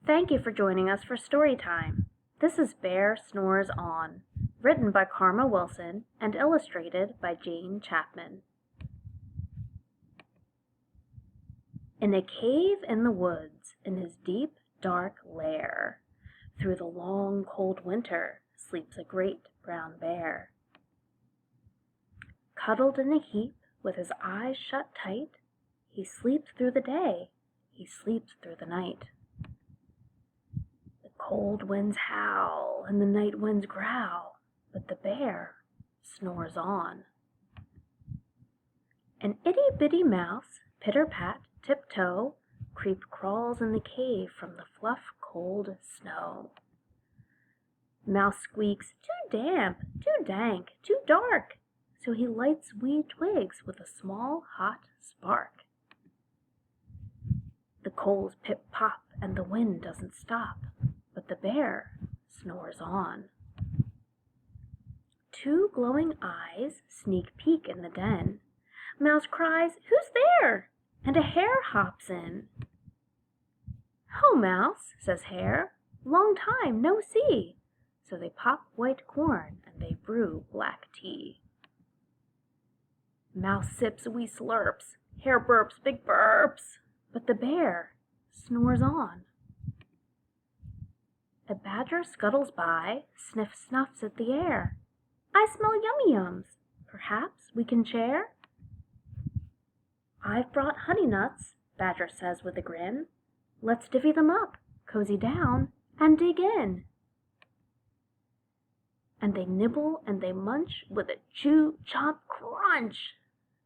Thank you for joining us for story time. This is Bear Snores On, written by Karma Wilson and illustrated by Chapman. In a cave in the woods, in his deep, dark lair, through the long, cold winter, sleeps a great brown bear. Cuddled in a heap, with his eyes shut tight, he sleeps through the day, he sleeps through the night. The cold winds howl, and the night winds growl, but the bear snores on. An itty-bitty mouse, pitter-pat, tiptoe, crawls in the cave from the fluff cold snow. Mouse squeaks, "Too damp, too dank, too dark," so he lights wee twigs with a small hot spark. The coals pip-pop and the wind doesn't stop, but the bear snores on. Two glowing eyes sneak peek in the den. Mouse cries, "Who's there?" and a hare hops in. "Ho, Mouse," says Hare, "long time no see." So they pop white corn and they brew black tea. Mouse sips wee slurps, Hare burps big burps, but the bear snores on. A badger scuttles by, snuffs at the air. "I smell yummy-yums, perhaps we can share?" "I've brought honey nuts," Badger says with a grin. "Let's divvy them up, cozy down, and dig in." And they nibble and they munch with a chew, chomp, crunch,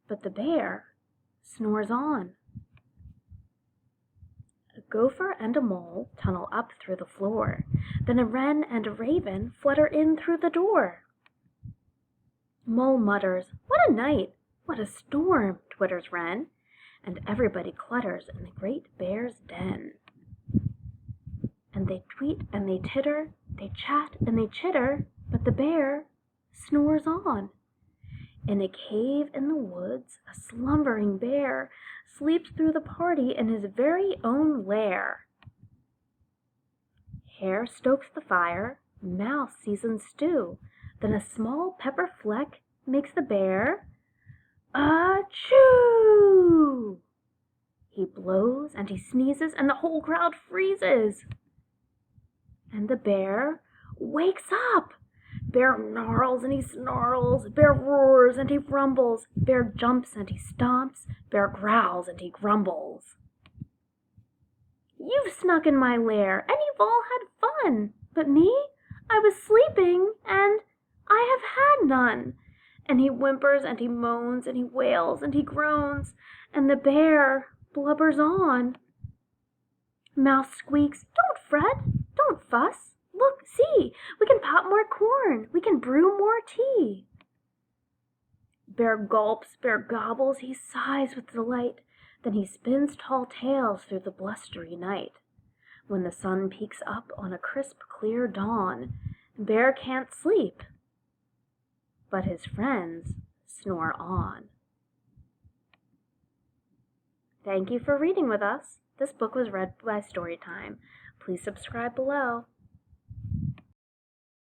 but the bear snores on. A gopher and a mole tunnel up through the floor. Then a wren and a raven flutter in through the door. Mole mutters, "What a night! What a storm!" twitters wren, and everybody clutters in the great bear's den. And they tweet and they titter, they chat and they chitter, but the bear snores on. In a cave in the woods, a slumbering bear sleeps through the party in his very own lair. Hare stokes the fire, Mouse seasons stew, then a small pepper fleck makes the bear achoo! He blows and he sneezes and the whole crowd freezes. And the bear wakes up. Bear gnarls and he snarls, bear roars and he rumbles, bear jumps and he stomps, bear growls and he grumbles. "You've snuck in my lair and you've all had fun, but me, I was sleeping and I have had none." And he whimpers and he moans and he wails and he groans, and the bear blubbers on. Mouse squeaks, "Don't fret, don't fuss. Look, see, we can pop more corn, we can brew more tea." Bear gulps, bear gobbles, he sighs with delight, then he spins tall tales through the blustery night. When the sun peeks up on a crisp, clear dawn, Bear can't sleep, but his friends snore on. Thank you for reading with us. This book was read by Storytime. Please subscribe below.